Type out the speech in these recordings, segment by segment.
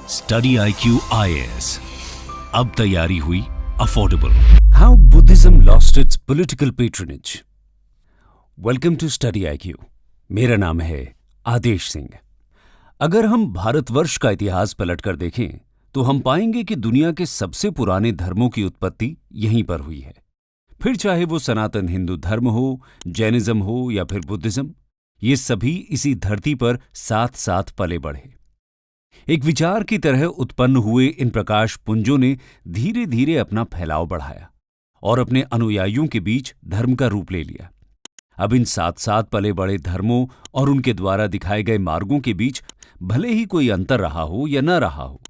Study IQ IAS, अब तैयारी हुई affordable. How Buddhism lost its political patronage. Welcome to study IQ। मेरा नाम है आदेश सिंह। अगर हम भारतवर्ष का इतिहास पलटकर देखें तो हम पाएंगे कि दुनिया के सबसे पुराने धर्मों की उत्पत्ति यहीं पर हुई है। फिर चाहे वो सनातन हिंदू धर्म हो, जैनिज्म हो या फिर बुद्धिज्म, ये सभी इसी धरती पर साथ साथ पले बढ़े। एक विचार की तरह उत्पन्न हुए इन प्रकाश पुंजों ने धीरे धीरे अपना फैलाव बढ़ाया और अपने अनुयायियों के बीच धर्म का रूप ले लिया। अब इन साथ साथ पले बड़े धर्मों और उनके द्वारा दिखाए गए मार्गों के बीच भले ही कोई अंतर रहा हो या न रहा हो,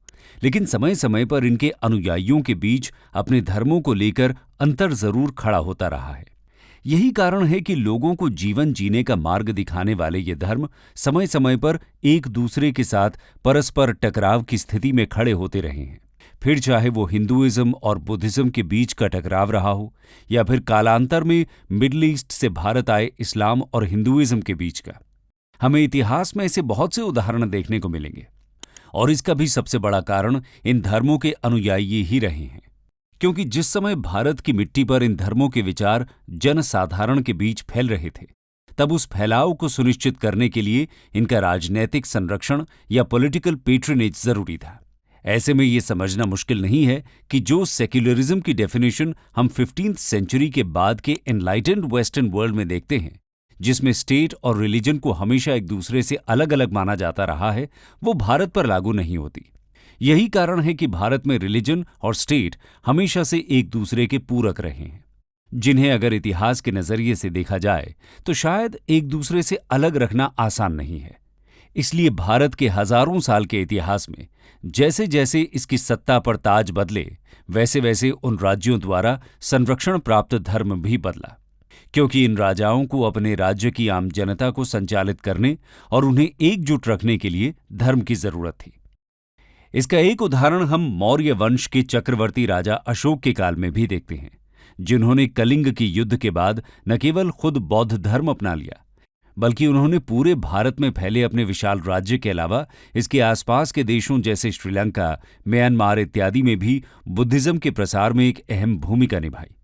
लेकिन समय समय पर इनके अनुयायियों के बीच अपने धर्मों को लेकर अंतर जरूर खड़ा होता रहा है। यही कारण है कि लोगों को जीवन जीने का मार्ग दिखाने वाले ये धर्म समय समय पर एक दूसरे के साथ परस्पर टकराव की स्थिति में खड़े होते रहे हैं। फिर चाहे वो हिंदुइज्म और बुद्धिज्म के बीच का टकराव रहा हो या फिर कालांतर में मिडिल ईस्ट से भारत आए इस्लाम और हिंदुइज्म के बीच का। हमें इतिहास में ऐसे बहुत से उदाहरण देखने को मिलेंगे और इसका भी सबसे बड़ा कारण इन धर्मों के अनुयायी ही रहे हैं, क्योंकि जिस समय भारत की मिट्टी पर इन धर्मों के विचार जनसाधारण के बीच फैल रहे थे, तब उस फैलाव को सुनिश्चित करने के लिए इनका राजनैतिक संरक्षण या पॉलिटिकल पेट्रनेज जरूरी था। ऐसे में ये समझना मुश्किल नहीं है कि जो सेक्युलरिज्म की डेफिनेशन हम 15th सेंचुरी के बाद के एनलाइटेंड वेस्टर्न वर्ल्ड में देखते हैं, जिसमें स्टेट और रिलीजन को हमेशा एक दूसरे से अलग अलग माना जाता रहा है, वो भारत पर लागू नहीं होती। यही कारण है कि भारत में रिलीजन और स्टेट हमेशा से एक दूसरे के पूरक रहे हैं, जिन्हें अगर इतिहास के नजरिए से देखा जाए तो शायद एक दूसरे से अलग रखना आसान नहीं है। इसलिए भारत के हजारों साल के इतिहास में जैसे जैसे इसकी सत्ता पर ताज बदले, वैसे वैसे उन राज्यों द्वारा संरक्षण प्राप्त धर्म भी बदला, क्योंकि इन राजाओं को अपने राज्य की आम जनता को संचालित करने और उन्हें एकजुट रखने के लिए धर्म की जरूरत थी। इसका एक उदाहरण हम मौर्य वंश के चक्रवर्ती राजा अशोक के काल में भी देखते हैं, जिन्होंने कलिंग के युद्ध के बाद न केवल खुद बौद्ध धर्म अपना लिया, बल्कि उन्होंने पूरे भारत में फैले अपने विशाल राज्य के अलावा इसके आसपास के देशों जैसे श्रीलंका, म्यांमार इत्यादि में भी बुद्धिज्म के प्रसार में एक अहम भूमिका निभाई।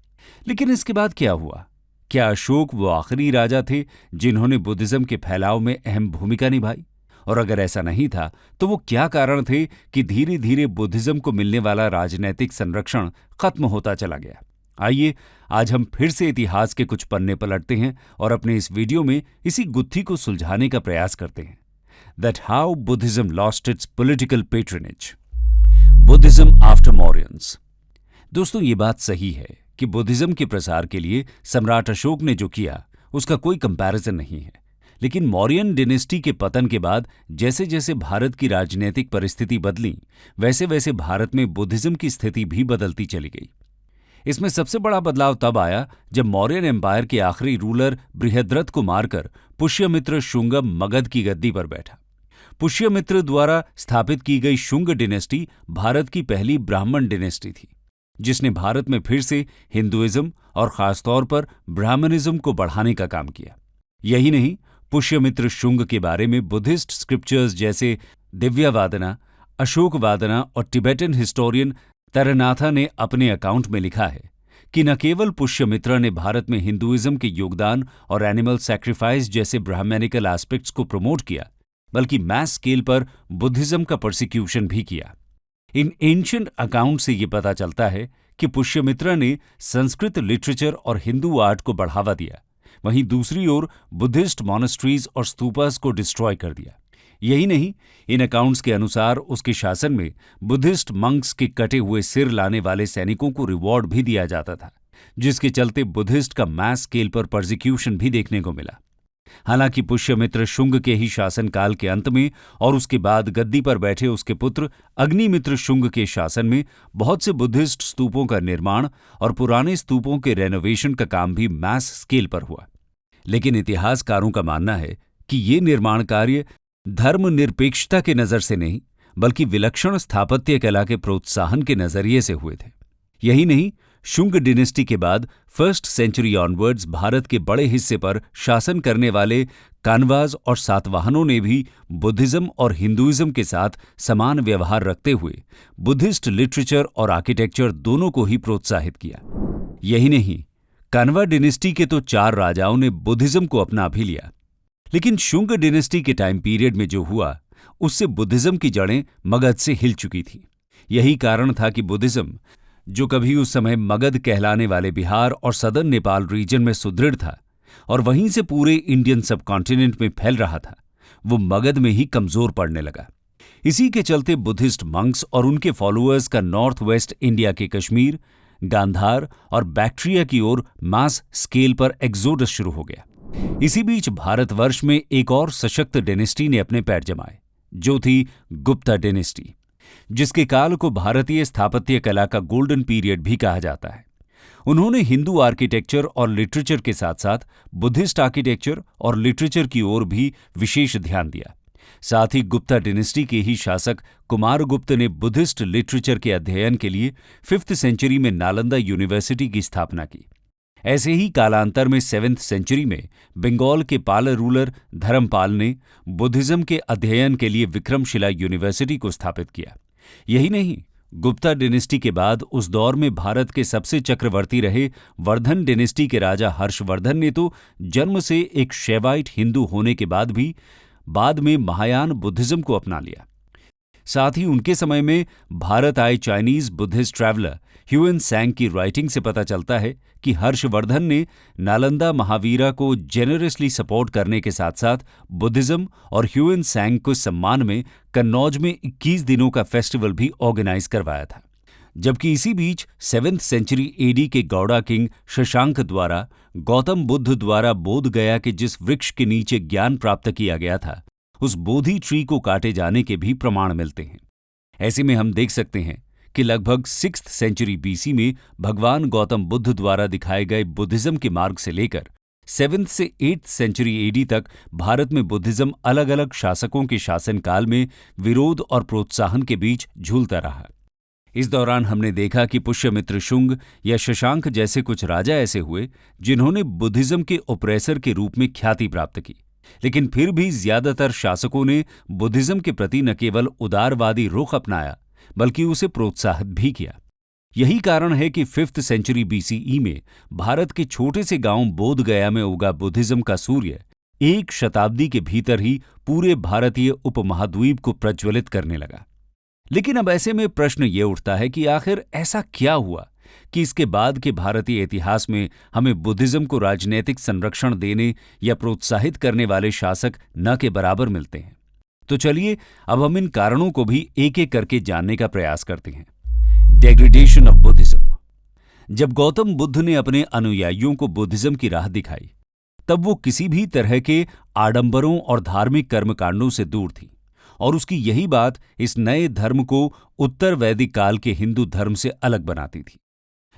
लेकिन इसके बाद क्या हुआ? क्या अशोक वो आखिरी राजा थे जिन्होंने बुद्धिज्म के फैलाव में अहम भूमिका निभाई? और अगर ऐसा नहीं था तो वो क्या कारण थे कि धीरे धीरे बुद्धिज्म को मिलने वाला राजनैतिक संरक्षण खत्म होता चला गया? आइए आज हम फिर से इतिहास के कुछ पन्ने पलटते हैं और अपने इस वीडियो में इसी गुत्थी को सुलझाने का प्रयास करते हैं। That how Buddhism lost its political patronage. Buddhism after Mauryans. दोस्तों, ये बात सही है कि बुद्धिज्म के प्रसार के लिए सम्राट अशोक ने जो किया उसका कोई कंपैरिजन नहीं है, लेकिन मौर्यन डिनेस्टी के पतन के बाद जैसे जैसे भारत की राजनीतिक परिस्थिति बदली, वैसे वैसे भारत में बुद्धिज्म की स्थिति भी बदलती चली गई। इसमें सबसे बड़ा बदलाव तब आया जब मौर्यन एम्पायर के आखिरी रूलर बृहद्रथ को मारकर पुष्यमित्र शुंग मगध की गद्दी पर बैठा। पुष्यमित्र द्वारा स्थापित की गई शुंग डिनेस्टी भारत की पहली ब्राह्मण डिनेस्टी थी, जिसने भारत में फिर से हिंदुइज्म और खासतौर पर ब्राह्मणिज्म को बढ़ाने का काम किया। यही नहीं, पुष्यमित्र शुंग के बारे में बुद्धिस्ट स्क्रिप्चर्स जैसे दिव्यावादना, अशोकवादना और टिबेटन हिस्टोरियन तरनाथा ने अपने अकाउंट में लिखा है कि न केवल पुष्यमित्र ने भारत में हिंदुइज्म के योगदान और एनिमल सैक्रिफाइस जैसे ब्राह्मणिकल एस्पेक्ट्स को प्रमोट किया, बल्कि मैस स्केल पर बुद्धिज्म का प्रोसिक्यूशन भी किया। इन एंशिएंट अकाउंट से ये पता चलता है कि पुष्यमित्र ने संस्कृत लिटरेचर और हिंदू आर्ट को बढ़ावा दिया, वहीं दूसरी ओर बुद्धिस्ट मॉनेस्ट्रीज और स्तूपास को डिस्ट्रॉय कर दिया। यही नहीं, इन अकाउंट्स के अनुसार उसके शासन में बुद्धिस्ट मंक्स के कटे हुए सिर लाने वाले सैनिकों को रिवॉर्ड भी दिया जाता था, जिसके चलते बुद्धिस्ट का मैस स्केल पर परसिक्यूशन भी देखने को मिला। हालांकि पुष्यमित्र शुंग के ही शासनकाल के अंत में और उसके बाद गद्दी पर बैठे उसके पुत्र अग्निमित्र शुंग के शासन में बहुत से बुद्धिस्ट स्तूपों का निर्माण और पुराने स्तूपों के रेनोवेशन का काम भी मैस स्केल पर हुआ। लेकिन इतिहासकारों का मानना है कि ये निर्माण कार्य धर्मनिरपेक्षता के नजर से नहीं, बल्कि विलक्षण स्थापत्य कला के प्रोत्साहन के नजरिए से हुए थे। यही नहीं, शुंग डिनेस्टी के बाद फर्स्ट सेंचुरी ऑनवर्ड्स भारत के बड़े हिस्से पर शासन करने वाले कान्वाज और सातवाहनों ने भी बुद्धिज्म और हिंदुइज्म के साथ समान व्यवहार रखते हुए बुद्धिस्ट लिटरेचर और आर्किटेक्चर दोनों को ही प्रोत्साहित किया। यही नहीं, कान्वा डिनेस्टी के तो 4 राजाओं ने बुद्धिज्म को अपना भी लिया। लेकिन शुंग डिनेस्टी के टाइम पीरियड में जो हुआ, उससे बुद्धिज्म की जड़ें मगध से हिल चुकी थी। यही कारण था कि बुद्धिज्म, जो कभी उस समय मगध कहलाने वाले बिहार और सदर्न नेपाल रीजन में सुदृढ़ था और वहीं से पूरे इंडियन सबकॉन्टिनेंट में फैल रहा था, वो मगध में ही कमजोर पड़ने लगा। इसी के चलते बुद्धिस्ट मंक्स और उनके फॉलोअर्स का नॉर्थ वेस्ट इंडिया के कश्मीर, गांधार और बैक्ट्रिया की ओर मास स्केल पर एक्सोडस शुरू हो गया। इसी बीच भारतवर्ष में एक और सशक्त डेनेस्टी ने अपने पैर जमाए, जो थी गुप्ता डेनेस्टी, जिसके काल को भारतीय स्थापत्य कला का गोल्डन पीरियड भी कहा जाता है। उन्होंने हिंदू आर्किटेक्चर और लिटरेचर के साथ साथ बुद्धिस्ट आर्किटेक्चर और लिटरेचर की ओर भी विशेष ध्यान दिया। साथ ही गुप्ता डिनेस्टी के ही शासक कुमारगुप्त ने बुद्धिस्ट लिटरेचर के अध्ययन के लिए 5th सेंचुरी में नालंदा यूनिवर्सिटी की स्थापना की। ऐसे ही कालांतर में 7th सेंचुरी में बंगाल के पाल रूलर धर्मपाल ने बुद्धिज्म के अध्ययन के लिए विक्रमशिला यूनिवर्सिटी को स्थापित किया। यही नहीं, गुप्ता डिनेस्टी के बाद उस दौर में भारत के सबसे चक्रवर्ती रहे वर्धन डिनेस्टी के राजा हर्षवर्धन ने तो जन्म से एक शैवाइट हिंदू होने के बाद भी बाद में महायान बुद्धिज्म को अपना लिया। साथ ही उनके समय में भारत आए चाइनीज बुद्धिस्ट ट्रैवलर ह्यूएन सैंग की राइटिंग से पता चलता है कि हर्षवर्धन ने नालंदा महावीरा को जेनरसली सपोर्ट करने के साथ साथ बुद्धिज्म और ह्यूएन सैंग को सम्मान में कन्नौज में 21 दिनों का फेस्टिवल भी ऑर्गेनाइज करवाया था। जबकि इसी बीच 7th सेंचुरी एडी के गौड़ा किंग शशांक द्वारा गौतम बुद्ध द्वारा बोध गया के जिस वृक्ष के नीचे ज्ञान प्राप्त किया गया था, उस बोधि ट्री को काटे जाने के भी प्रमाण मिलते हैं। ऐसे में हम देख सकते हैं कि लगभग 6th सेंचुरी बीसी में भगवान गौतम बुद्ध द्वारा दिखाए गए बुद्धिज्म के मार्ग से लेकर 7th से 8th सेंचुरी एडी तक भारत में बुद्धिज्म अलग अलग शासकों के शासनकाल में विरोध और प्रोत्साहन के बीच झूलता रहा। इस दौरान हमने देखा कि पुष्यमित्र शुंग या शशांक जैसे कुछ राजा ऐसे हुए जिन्होंने बुद्धिज्म के ओप्रेसर के रूप में ख्याति प्राप्त की, लेकिन फिर भी ज्यादातर शासकों ने बुद्धिज्म के प्रति न केवल उदारवादी रुख अपनाया बल्कि उसे प्रोत्साहित भी किया। यही कारण है कि 5th सेंचुरी बीसीई में भारत के छोटे से गांव बोध गया में उगा बुद्धिज्म का सूर्य 1 शताब्दी के भीतर ही पूरे भारतीय उपमहाद्वीप को प्रज्वलित करने लगा। लेकिन अब ऐसे में प्रश्न ये उठता है कि आखिर ऐसा क्या हुआ कि इसके बाद के भारतीय इतिहास में हमें बुद्धिज्म को राजनीतिक संरक्षण देने या प्रोत्साहित करने वाले शासक न के बराबर मिलते हैं। तो चलिए अब हम इन कारणों को भी एक एक करके जानने का प्रयास करते हैं। डेग्रेडेशन ऑफ बुद्धिज्म। जब गौतम बुद्ध ने अपने अनुयायियों को बुद्धिज्म की राह दिखाई, तब वो किसी भी तरह के आडंबरों और धार्मिक कर्मकांडों से दूर थी और उसकी यही बात इस नए धर्म को उत्तर वैदिक काल के हिंदू धर्म से अलग बनाती थी,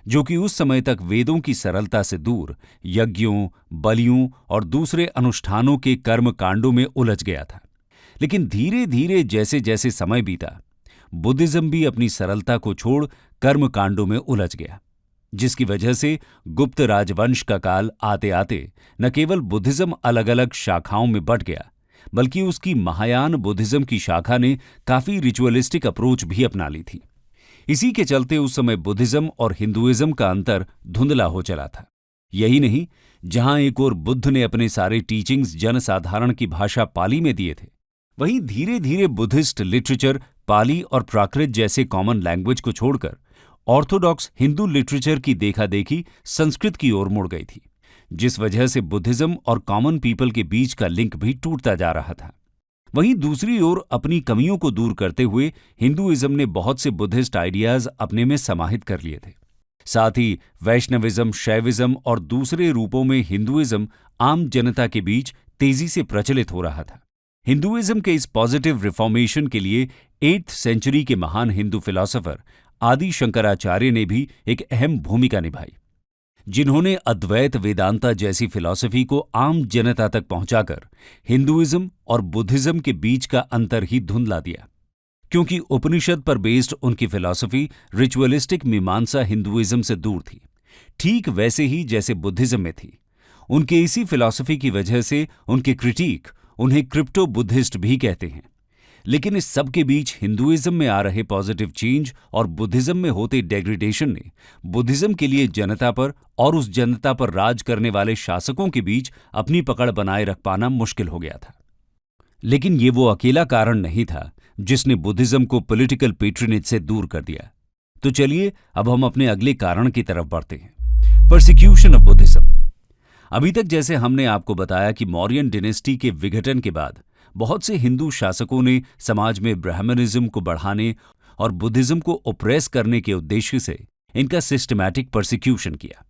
जो कि उस समय तक वेदों की सरलता से दूर यज्ञों, बलियों और दूसरे अनुष्ठानों के कर्म कांडों में उलझ गया था। लेकिन धीरे धीरे जैसे जैसे समय बीता, बुद्धिज्म भी अपनी सरलता को छोड़ कर्म कांडों में उलझ गया, जिसकी वजह से गुप्त राजवंश का काल आते आते न केवल बुद्धिज्म अलग अलग शाखाओं में बंट गया, बल्कि उसकी महायान बुद्धिज्म की शाखा ने काफी रिचुअलिस्टिक अप्रोच भी अपना ली थी। इसी के चलते उस समय बुद्धिज्म और हिंदुइज्म का अंतर धुंधला हो चला था। यही नहीं, जहां एक ओर बुद्ध ने अपने सारे टीचिंग्स जनसाधारण की भाषा पाली में दिए थे, वहीं धीरे धीरे बुद्धिस्ट लिटरेचर पाली और प्राकृत जैसे कॉमन लैंग्वेज को छोड़कर ऑर्थोडॉक्स हिंदू लिटरेचर की देखा-देखी संस्कृत की ओर मुड़ गई थी, जिस वजह से बुद्धिज्म और कॉमन पीपल के बीच का लिंक भी टूटता जा रहा था। वहीं दूसरी ओर अपनी कमियों को दूर करते हुए हिंदुइज्म ने बहुत से बुद्धिस्ट आइडियाज अपने में समाहित कर लिए थे। साथ ही वैष्णविज्म, शैविज्म और दूसरे रूपों में हिंदुइज्म आम जनता के बीच तेजी से प्रचलित हो रहा था। हिंदुइज्म के इस पॉजिटिव रिफॉर्मेशन के लिए 8th सेंचुरी के महान हिंदू फिलॉसफर आदि शंकराचार्य ने भी एक अहम भूमिका निभाई, जिन्होंने अद्वैत वेदांता जैसी फिलॉसफी को आम जनता तक पहुंचाकर हिंदुइज्म और बुद्धिज्म के बीच का अंतर ही धुंधला दिया। क्योंकि उपनिषद पर बेस्ड उनकी फिलॉसफी रिचुअलिस्टिक मीमांसा हिंदुइज्म से दूर थी, ठीक वैसे ही जैसे बुद्धिज्म में थी। उनके इसी फिलॉसफी की वजह से उनके क्रिटिक उन्हें क्रिप्टो बुद्धिस्ट भी कहते हैं। लेकिन इस सब के बीच हिंदुइज्म में आ रहे पॉजिटिव चेंज और बुद्धिज्म में होते डेग्रेडेशन ने बुद्धिज्म के लिए जनता पर और उस जनता पर राज करने वाले शासकों के बीच अपनी पकड़ बनाए रख पाना मुश्किल हो गया था। लेकिन ये वो अकेला कारण नहीं था जिसने बुद्धिज्म को पॉलिटिकल पेट्रनेज से दूर कर दिया। तो चलिए अब हम अपने अगले कारण की तरफ बढ़ते हैं, परसिक्यूशन ऑफ बुद्धिज्म। अभी तक जैसे हमने आपको बताया कि मौर्यन डिनेस्टी के विघटन के बाद बहुत से हिंदू शासकों ने समाज में ब्राह्मणिज्म को बढ़ाने और बुद्धिज्म को ओप्रेस करने के उद्देश्य से इनका सिस्टमैटिक परसिक्यूशन किया।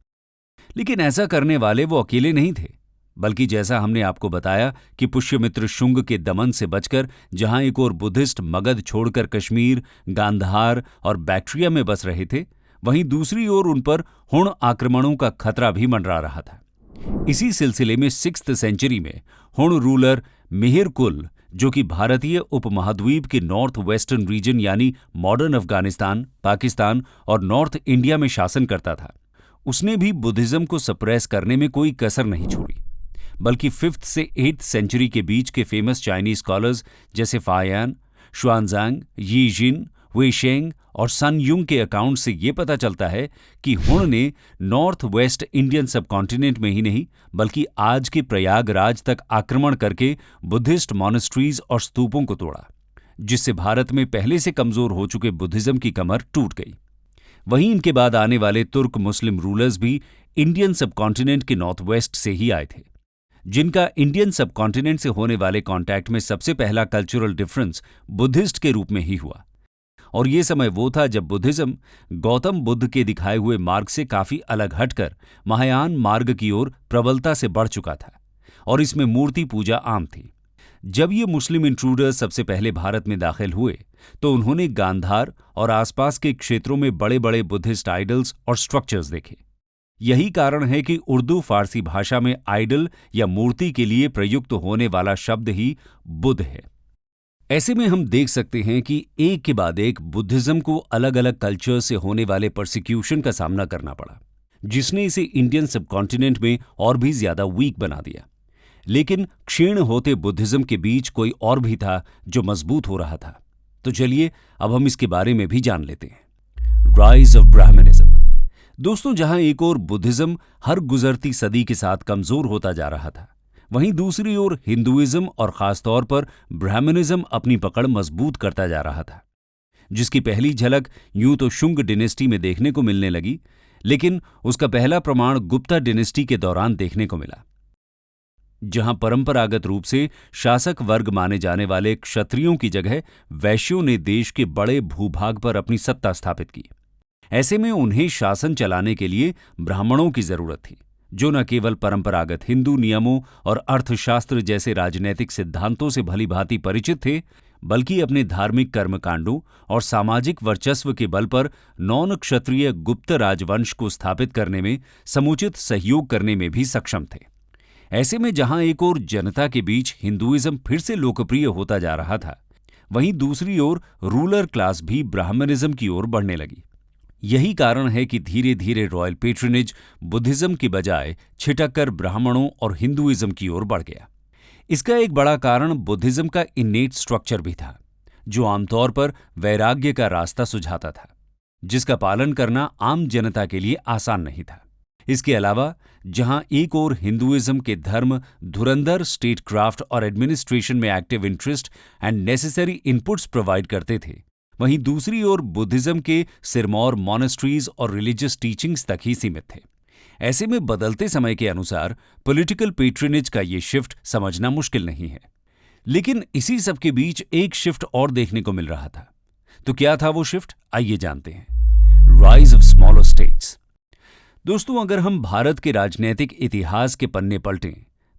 लेकिन ऐसा करने वाले वो अकेले नहीं थे, बल्कि जैसा हमने आपको बताया कि पुष्यमित्र शुंग के दमन से बचकर जहां एक और बुद्धिस्ट मगध छोड़कर कश्मीर, गांधार और बैक्ट्रिया में बस रहे थे, वहीं दूसरी ओर उन पर हुण आक्रमणों का खतरा भी मंडरा रहा था। इसी सिलसिले में 6th सेंचुरी में हुण रूलर मिहिर कुल, जो कि भारतीय उपमहाद्वीप के नॉर्थ वेस्टर्न रीजन यानी मॉडर्न अफगानिस्तान, पाकिस्तान और नॉर्थ इंडिया में शासन करता था, उसने भी बुद्धिज्म को सप्रेस करने में कोई कसर नहीं छोड़ी। बल्कि 5th से 8th सेंचुरी के बीच के फेमस चाइनीज स्कॉलर्स जैसे फायान, शुआनजांग, यी जिन, वेशेंग और सन युंग के अकाउंट से ये पता चलता है कि हुण ने नॉर्थ वेस्ट इंडियन सबकॉन्टिनेंट में ही नहीं बल्कि आज के प्रयागराज तक आक्रमण करके बुद्धिस्ट मॉनेस्ट्रीज और स्तूपों को तोड़ा, जिससे भारत में पहले से कमजोर हो चुके बुद्धिज्म की कमर टूट गई। वहीं इनके बाद आने वाले तुर्क मुस्लिम रूलर्स भी इंडियन सबकॉन्टिनेंट के नॉर्थ वेस्ट से ही आए थे, जिनका इंडियन सबकॉन्टिनेंट से होने वाले कांटेक्ट में सबसे पहला कल्चरल डिफरेंस बुद्धिस्ट के रूप में ही हुआ। और ये समय वो था जब बुद्धिज्म गौतम बुद्ध के दिखाए हुए मार्ग से काफी अलग हटकर महायान मार्ग की ओर प्रबलता से बढ़ चुका था और इसमें मूर्ति पूजा आम थी। जब ये मुस्लिम इंट्रूडर्स सबसे पहले भारत में दाखिल हुए तो उन्होंने गांधार और आसपास के क्षेत्रों में बड़े बड़े बुद्धिस्ट आइडल्स और स्ट्रक्चर्स देखे। यही कारण है कि उर्दू फारसी भाषा में आइडल या मूर्ति के लिए प्रयुक्त होने वाला शब्द ही बुद्ध है। ऐसे में हम देख सकते हैं कि एक के बाद एक बुद्धिज्म को अलग अलग कल्चर से होने वाले परसिक्यूशन का सामना करना पड़ा, जिसने इसे इंडियन सबकॉन्टिनेंट में और भी ज्यादा वीक बना दिया। लेकिन क्षीण होते बुद्धिज्म के बीच कोई और भी था जो मजबूत हो रहा था। तो चलिए अब हम इसके बारे में भी जान लेते हैं। Rise of Brahmanism. दोस्तों, जहां एक ओर बुद्धिज्म हर गुजरती सदी के साथ कमजोर होता जा रहा था, वहीं दूसरी ओर हिंदुइज्म और खासतौर पर ब्राह्मणिज्म अपनी पकड़ मजबूत करता जा रहा था, जिसकी पहली झलक यूं तो शुंग डिनेस्टी में देखने को मिलने लगी, लेकिन उसका पहला प्रमाण गुप्ता डिनेस्टी के दौरान देखने को मिला, जहां परंपरागत रूप से शासक वर्ग माने जाने वाले क्षत्रियों की जगह वैश्यों ने देश के बड़े भूभाग पर अपनी सत्ता स्थापित की। ऐसे में उन्हें शासन चलाने के लिए ब्राह्मणों की जरूरत थी, जो न केवल परंपरागत हिंदू नियमों और अर्थशास्त्र जैसे राजनैतिक सिद्धांतों से भली भांति परिचित थे, बल्कि अपने धार्मिक कर्मकांडों और सामाजिक वर्चस्व के बल पर नॉन क्षत्रिय गुप्त राजवंश को स्थापित करने में समुचित सहयोग करने में भी सक्षम थे। ऐसे में जहां एक ओर जनता के बीच हिंदुइज्म फिर से लोकप्रिय होता जा रहा था, वहीं दूसरी ओर रूलर क्लास भी ब्राह्मणिज्म की ओर बढ़ने लगी। यही कारण है कि धीरे धीरे रॉयल पेट्रनेज बुद्धिज्म की बजाय छिटककर ब्राह्मणों और हिंदुइज्म की ओर बढ़ गया। इसका एक बड़ा कारण बुद्धिज्म का इन्नेट स्ट्रक्चर भी था, जो आमतौर पर वैराग्य का रास्ता सुझाता था, जिसका पालन करना आम जनता के लिए आसान नहीं था। इसके अलावा जहां एक ओर हिंदुइज्म के धर्म धुरंधर स्टेट क्राफ्ट और एडमिनिस्ट्रेशन में active interest and necessary inputs provide करते थे, वहीं दूसरी ओर बुद्धिज्म के सिरमौर मॉनेस्ट्रीज और रिलीजियस टीचिंग्स तक ही सीमित थे। ऐसे में बदलते समय के अनुसार पॉलिटिकल पेट्रनेज का ये शिफ्ट समझना मुश्किल नहीं है। लेकिन इसी सब के बीच एक शिफ्ट और देखने को मिल रहा था। तो क्या था वो शिफ्ट, आइए जानते हैं। Rise of smaller states. दोस्तों, अगर हम भारत के राजनीतिक इतिहास के पन्ने पलटें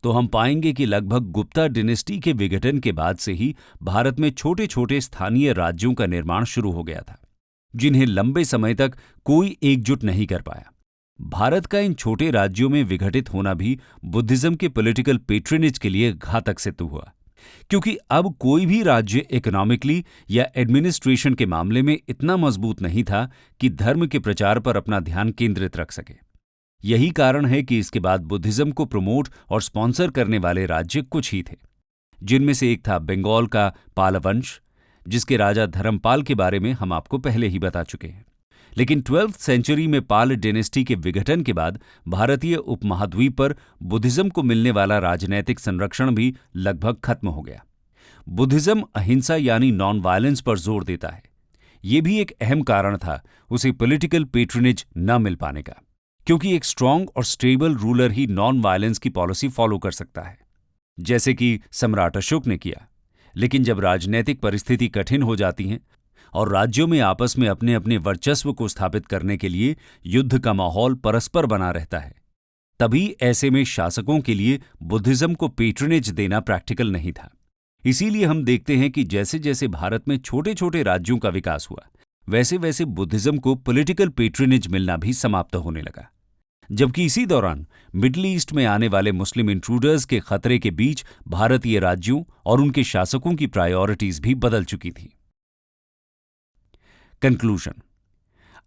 तो हम पाएंगे कि लगभग गुप्ता डिनेस्टी के विघटन के बाद से ही भारत में छोटे छोटे स्थानीय राज्यों का निर्माण शुरू हो गया था, जिन्हें लंबे समय तक कोई एकजुट नहीं कर पाया। भारत का इन छोटे राज्यों में विघटित होना भी बुद्धिज्म के पॉलिटिकल पेट्रनेज के लिए घातक सिद्ध हुआ, क्योंकि अब कोई भी राज्य इकोनॉमिकली या एडमिनिस्ट्रेशन के मामले में इतना मजबूत नहीं था कि धर्म के प्रचार पर अपना ध्यान केंद्रित रख सके। यही कारण है कि इसके बाद बुद्धिज्म को प्रमोट और स्पॉन्सर करने वाले राज्य कुछ ही थे, जिनमें से एक था बंगाल का पालवंश, जिसके राजा धर्मपाल के बारे में हम आपको पहले ही बता चुके हैं। लेकिन 12वीं सेंचुरी में पाल डायनेस्टी के विघटन के बाद भारतीय उपमहाद्वीप पर बुद्धिज्म को मिलने वाला राजनैतिक संरक्षण भी लगभग खत्म हो गया। बुद्धिज्म अहिंसा यानी नॉन वायलेंस पर जोर देता है। ये भी एक अहम कारण था उसे पॉलिटिकल पेट्रनेज न मिल पाने का, क्योंकि एक स्ट्रांग और स्टेबल रूलर ही नॉन वायलेंस की पॉलिसी फॉलो कर सकता है, जैसे कि सम्राट अशोक ने किया। लेकिन जब राजनीतिक परिस्थिति कठिन हो जाती है और राज्यों में आपस में अपने अपने वर्चस्व को स्थापित करने के लिए युद्ध का माहौल परस्पर बना रहता है, तभी ऐसे में शासकों के लिए बुद्धिज्म को पेट्रनेज देना प्रैक्टिकल नहीं था। इसीलिए हम देखते हैं कि जैसे जैसे भारत में छोटे छोटे राज्यों का विकास हुआ, वैसे वैसे बुद्धिज्म को पॉलिटिकल पेट्रनेज मिलना भी समाप्त होने लगा। जबकि इसी दौरान मिडिल ईस्ट में आने वाले मुस्लिम इंट्रूडर्स के खतरे के बीच भारतीय राज्यों और उनके शासकों की प्रायोरिटीज भी बदल चुकी थी। कंक्लूजन।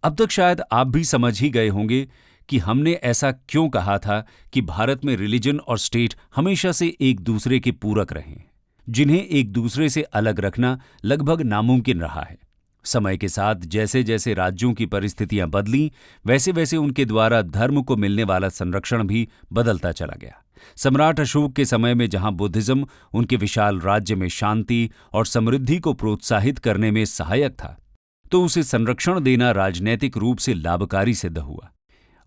अब तक शायद आप भी समझ ही गए होंगे कि हमने ऐसा क्यों कहा था कि भारत में रिलीजन और स्टेट हमेशा से एक दूसरे के पूरक रहे, जिन्हें एक दूसरे से अलग रखना लगभग नामुमकिन रहा है। समय के साथ जैसे जैसे राज्यों की परिस्थितियां बदलीं, वैसे वैसे उनके द्वारा धर्म को मिलने वाला संरक्षण भी बदलता चला गया। सम्राट अशोक के समय में जहां बुद्धिज्म उनके विशाल राज्य में शांति और समृद्धि को प्रोत्साहित करने में सहायक था, तो उसे संरक्षण देना राजनैतिक रूप से लाभकारी सिद्ध हुआ।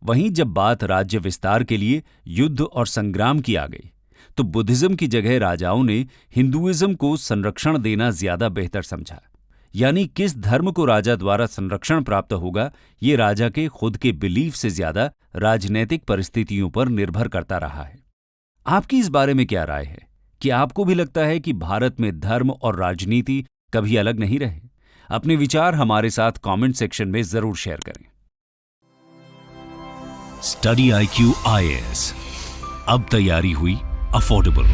वहीं जब बात राज्य विस्तार के लिए युद्ध और संग्राम की आ गई, तो बुद्धिज्म की जगह राजाओं ने हिंदुइज्म को संरक्षण देना ज्यादा बेहतर समझा। यानी किस धर्म को राजा द्वारा संरक्षण प्राप्त होगा, ये राजा के खुद के बिलीफ से ज्यादा राजनैतिक परिस्थितियों पर निर्भर करता रहा है। आपकी इस बारे में क्या राय है? कि आपको भी लगता है कि भारत में धर्म और राजनीति कभी अलग नहीं रहे? अपने विचार हमारे साथ कमेंट सेक्शन में जरूर शेयर करें। स्टडी IQ IAS, अब तैयारी हुई अफोर्डेबल।